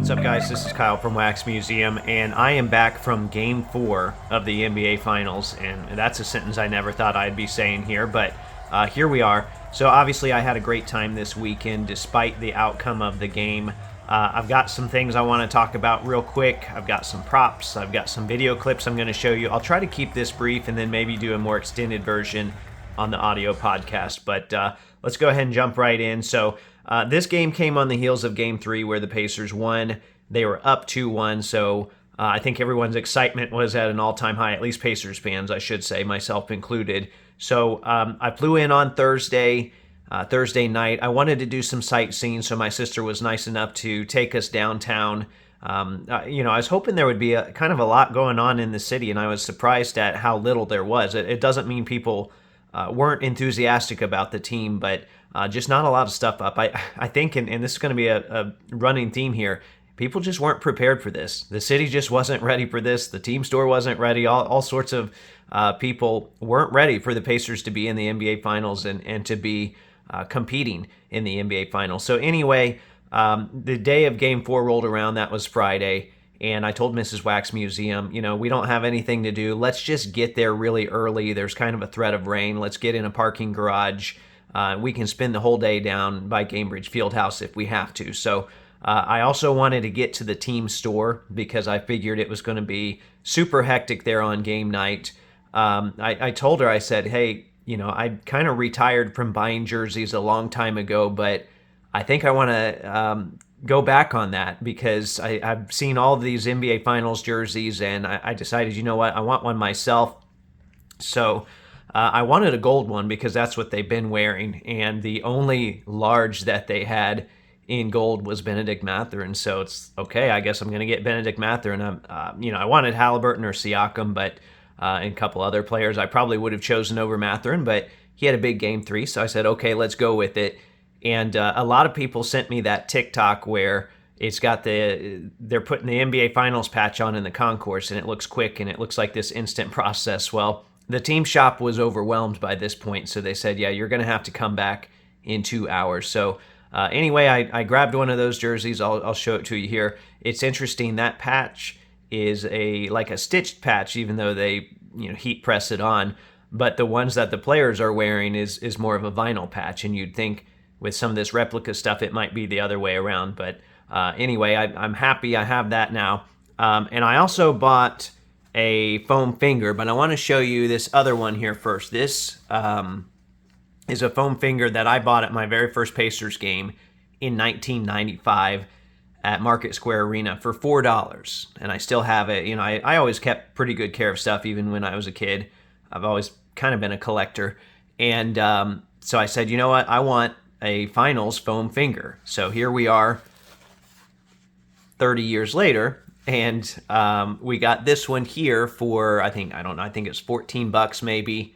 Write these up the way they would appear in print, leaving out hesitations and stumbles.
What's up, guys? This is Kyle from Wax Museum, and I am back from Game 4 of the NBA Finals, and that's a sentence I never thought I'd be saying here, but here we are. So obviously I had a great time this weekend despite the outcome of the game. I've got some things I want to talk about real quick. I've got some props. I've got some video clips I'm going to show you. I'll try to keep this brief and then maybe do a more extended version on the audio podcast, but let's go ahead and jump right in. So this game came on the heels of Game 3 where the Pacers won. They were up 2-1, so I think everyone's excitement was at an all-time high, at least Pacers fans, I should say, myself included. So I flew in on Thursday night. I wanted to do some sightseeing, so my sister was nice enough to take us downtown. I was hoping there would be a kind of a lot going on in the city, and I was surprised at how little there was. It doesn't mean people weren't enthusiastic about the team, but just not a lot of stuff up. I think, and this is going to be a running theme here, people just weren't prepared for this. The city just wasn't ready for this. The team store wasn't ready. All sorts of people weren't ready for the Pacers to be in the NBA Finals and to be competing in the NBA Finals. So anyway, the day of Game 4 rolled around. That was Friday. And I told Mrs. Wax Museum, we don't have anything to do. Let's just get there really early. There's kind of a threat of rain. Let's get in a parking garage. We can spend the whole day down by Gainbridge Fieldhouse if we have to. So I also wanted to get to the team store because I figured it was going to be super hectic there on game night. I told her, I said, hey, I kind of retired from buying jerseys a long time ago, but I think I want to go back on that because I've seen all of these NBA Finals jerseys, and I decided, you know what, I want one myself. So I wanted a gold one because that's what they've been wearing, and the only large that they had in gold was Benedict Mathurin. So it's okay, I guess I'm going to get Benedict Mathurin. I wanted Haliburton or Siakam, but and a couple other players I probably would have chosen over Mathurin, but he had a big Game 3, so I said, okay, let's go with it. And a lot of people sent me that TikTok where it's got they're putting the NBA Finals patch on in the concourse, and it looks quick, and it looks like this instant process. Well, the team shop was overwhelmed by this point, so they said, yeah, you're going to have to come back in 2 hours. So anyway, I grabbed one of those jerseys. I'll show it to you here. It's interesting. That patch is like a stitched patch, even though they heat press it on. But the ones that the players are wearing is more of a vinyl patch, and you'd think with some of this replica stuff, it might be the other way around. But anyway, I'm happy I have that now. And I also bought a foam finger, but I want to show you this other one here first. This is a foam finger that I bought at my very first Pacers game in 1995 at Market Square Arena for $4. And I still have it. I always kept pretty good care of stuff, even when I was a kid. I've always kind of been a collector. And so I said, you know what? I want a Finals foam finger. So here we are 30 years later, and we got this one here for I think it's $14 maybe.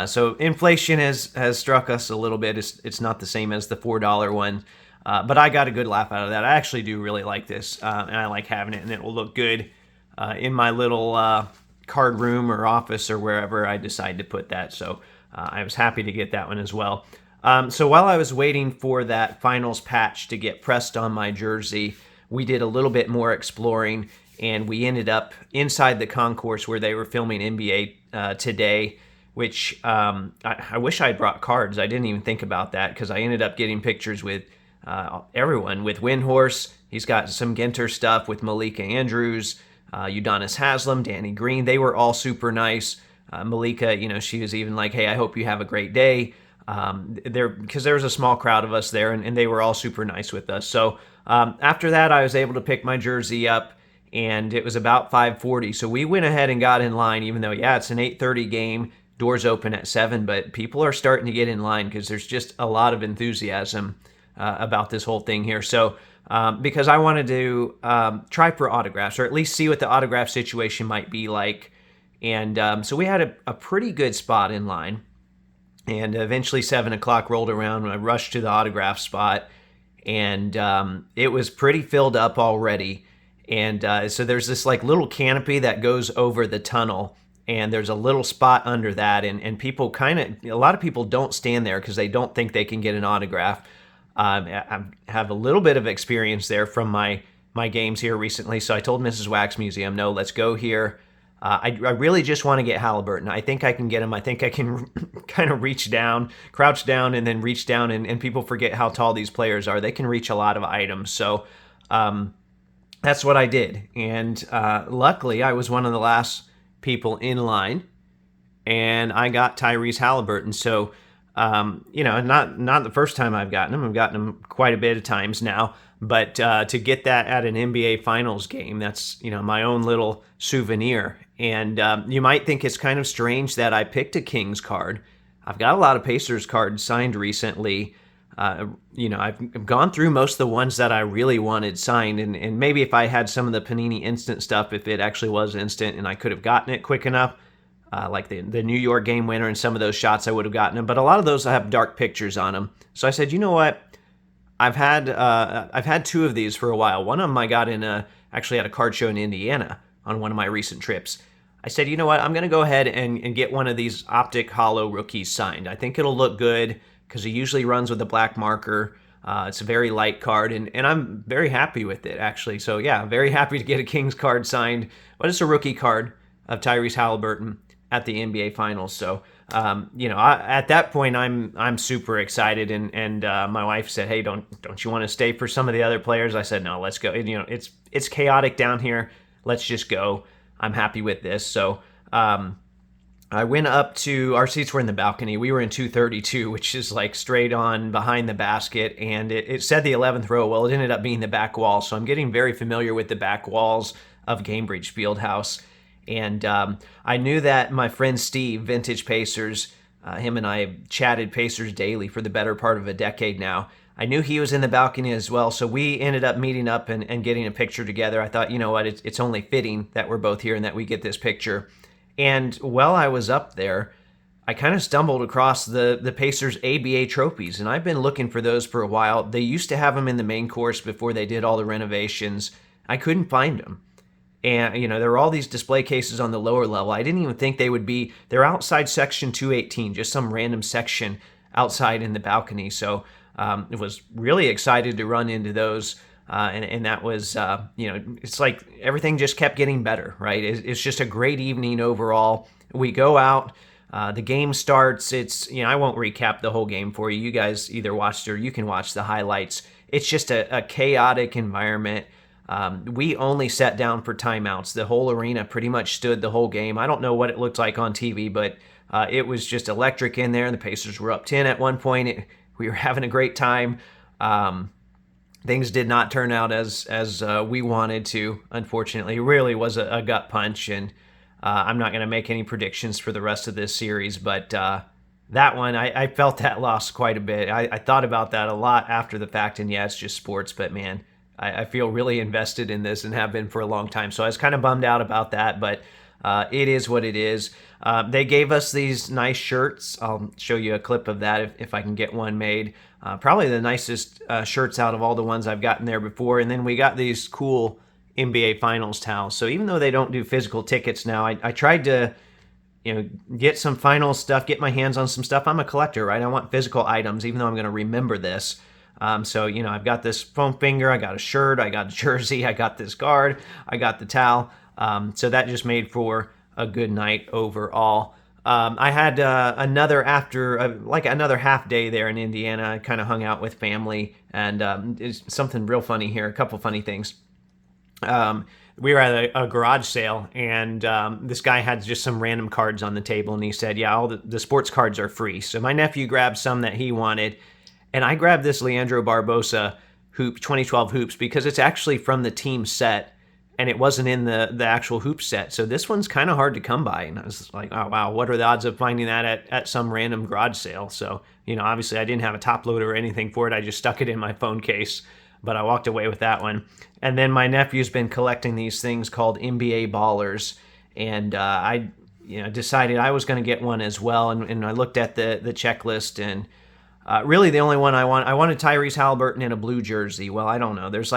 So inflation has struck us a little bit. It's not the same as the $4 one, but I got a good laugh out of that. I actually do really like this, and I like having it, and it will look good in my little card room or office or wherever I decide to put that. So I was happy to get that one as well. So while I was waiting for that Finals patch to get pressed on my jersey, we did a little bit more exploring, and we ended up inside the concourse where they were filming NBA Today, which I wish I had brought cards. I didn't even think about that because I ended up getting pictures with everyone, with Windhorse. He's got some Ginter stuff with Malika Andrews, Udonis Haslem, Danny Green. They were all super nice. Malika, she was even like, hey, I hope you have a great day. Because there was a small crowd of us there, and they were all super nice with us. So after that, I was able to pick my jersey up, and it was about 5:40. So we went ahead and got in line, even though, it's an 8:30 game. Doors open at 7, but people are starting to get in line because there's just a lot of enthusiasm about this whole thing here. So because I wanted to try for autographs, or at least see what the autograph situation might be like. And so we had a pretty good spot in line. And eventually 7 o'clock rolled around when I rushed to the autograph spot, and it was pretty filled up already. And so there's this like little canopy that goes over the tunnel, and there's a little spot under that, and people a lot of people don't stand there because they don't think they can get an autograph. I have a little bit of experience there from my my games here recently. So I told Mrs. Wax Museum, no, let's go here. I really just want to get Haliburton. I think I can get him. I think I can kind of reach down, crouch down, and then reach down. And people forget how tall these players are. They can reach a lot of items. So that's what I did. And luckily, I was one of the last people in line, and I got Tyrese Haliburton. So, not the first time I've gotten him. I've gotten him quite a bit of times now. But to get that at an NBA Finals game, that's, my own little souvenir. And you might think it's kind of strange that I picked a Kings card. I've got a lot of Pacers cards signed recently. I've gone through most of the ones that I really wanted signed. And maybe if I had some of the Panini Instant stuff, if it actually was instant and I could have gotten it quick enough, like the New York game winner and some of those shots, I would have gotten them. But a lot of those have dark pictures on them. So I said, you know what? I've had two of these for a while. One of them I got actually at a card show in Indiana on one of my recent trips. I said, you know what? I'm going to go ahead and get one of these Optic Holo rookies signed. I think it'll look good because it usually runs with a black marker. It's a very light card, and I'm very happy with it, actually. So, yeah, very happy to get a Kings card signed. But it's a rookie card of Tyrese Haliburton at the NBA Finals. So, at that point, I'm super excited, and my wife said, "Hey, don't you want to stay for some of the other players?" I said, "No, let's go." And, it's chaotic down here. Let's just go. I'm happy with this. So, I went up to our seats were in the balcony. We were in 232, which is like straight on behind the basket, and it said the 11th row. Well, it ended up being the back wall. So I'm getting very familiar with the back walls of Gainbridge Fieldhouse. And I knew that my friend Steve, Vintage Pacers, him and I have chatted Pacers daily for the better part of a decade now. I knew he was in the balcony as well, so we ended up meeting up and getting a picture together. I thought, you know what, it's only fitting that we're both here and that we get this picture. And while I was up there, I kind of stumbled across the Pacers ABA trophies, and I've been looking for those for a while. They used to have them in the main course before they did all the renovations. I couldn't find them. And, there were all these display cases on the lower level. I didn't even think they're outside section 218, just some random section outside in the balcony. So I was really excited to run into those. And that was, it's like everything just kept getting better, right? It's just a great evening overall. We go out, the game starts. I won't recap the whole game for you. You guys either watched or you can watch the highlights. It's just a chaotic environment. We only sat down for timeouts. The whole arena pretty much stood the whole game. I don't know what it looked like on TV, but it was just electric in there. The Pacers were up 10 at one point. We were having a great time. Things did not turn out as we wanted to, unfortunately. It really was a gut punch, and I'm not going to make any predictions for the rest of this series, but that one, I felt that loss quite a bit. I thought about that a lot after the fact, and yeah, it's just sports, but man, I feel really invested in this and have been for a long time. So I was kind of bummed out about that, but it is what it is. They gave us these nice shirts. I'll show you a clip of that if I can get one made. Probably the nicest shirts out of all the ones I've gotten there before. And then we got these cool NBA Finals towels. So even though they don't do physical tickets now, I tried to get some Finals stuff, get my hands on some stuff. I'm a collector, right? I want physical items, even though I'm going to remember this. So, I've got this foam finger, I got a shirt, I got a jersey, I got this card, I got the towel. So that just made for a good night overall. I had another half day there in Indiana. I kind of hung out with family, and it's something real funny here, a couple funny things. We were at a garage sale, and this guy had just some random cards on the table, and he said, yeah, all the sports cards are free. So my nephew grabbed some that he wanted, and I grabbed this Leandro Barbosa 2012 hoops because it's actually from the team set, and it wasn't in the actual hoop set. So this one's kind of hard to come by, and I was like, oh wow, what are the odds of finding that at some random garage sale? So obviously I didn't have a top loader or anything for it. I just stuck it in my phone case, but I walked away with that one. And then my nephew's been collecting these things called NBA Ballers, and I decided I was going to get one as well. And I looked at the checklist, and really the only one I wanted Tyrese Haliburton in a blue jersey. Well, I don't know. There's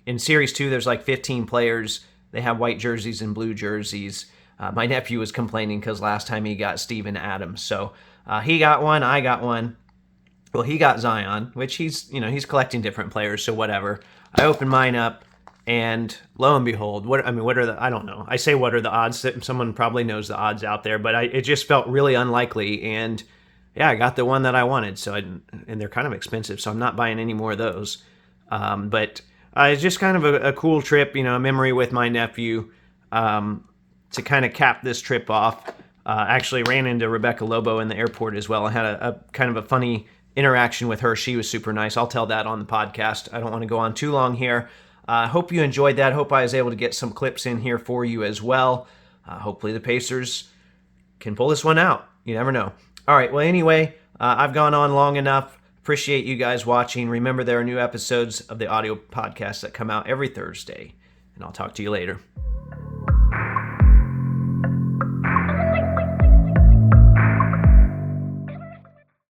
in Series 2, there's 15 players. They have white jerseys and blue jerseys. My nephew was complaining because last time he got Steven Adams. So he got one, I got one. Well, he got Zion, which he's collecting different players, so whatever. I opened mine up. And lo and behold, what are the, I don't know. I say, what are the odds? Someone probably knows the odds out there, but it just felt really unlikely. And yeah, I got the one that I wanted. And they're kind of expensive, so I'm not buying any more of those. But it's just kind of a cool trip, a memory with my nephew, to kind of cap this trip off. Actually ran into Rebecca Lobo in the airport as well. I had a kind of a funny interaction with her. She was super nice. I'll tell that on the podcast. I don't want to go on too long here. Hope you enjoyed that. Hope I was able to get some clips in here for you as well. Hopefully the Pacers can pull this one out. You never know. All right, well, anyway, I've gone on long enough. Appreciate you guys watching. Remember, there are new episodes of the audio podcast that come out every Thursday, and I'll talk to you later.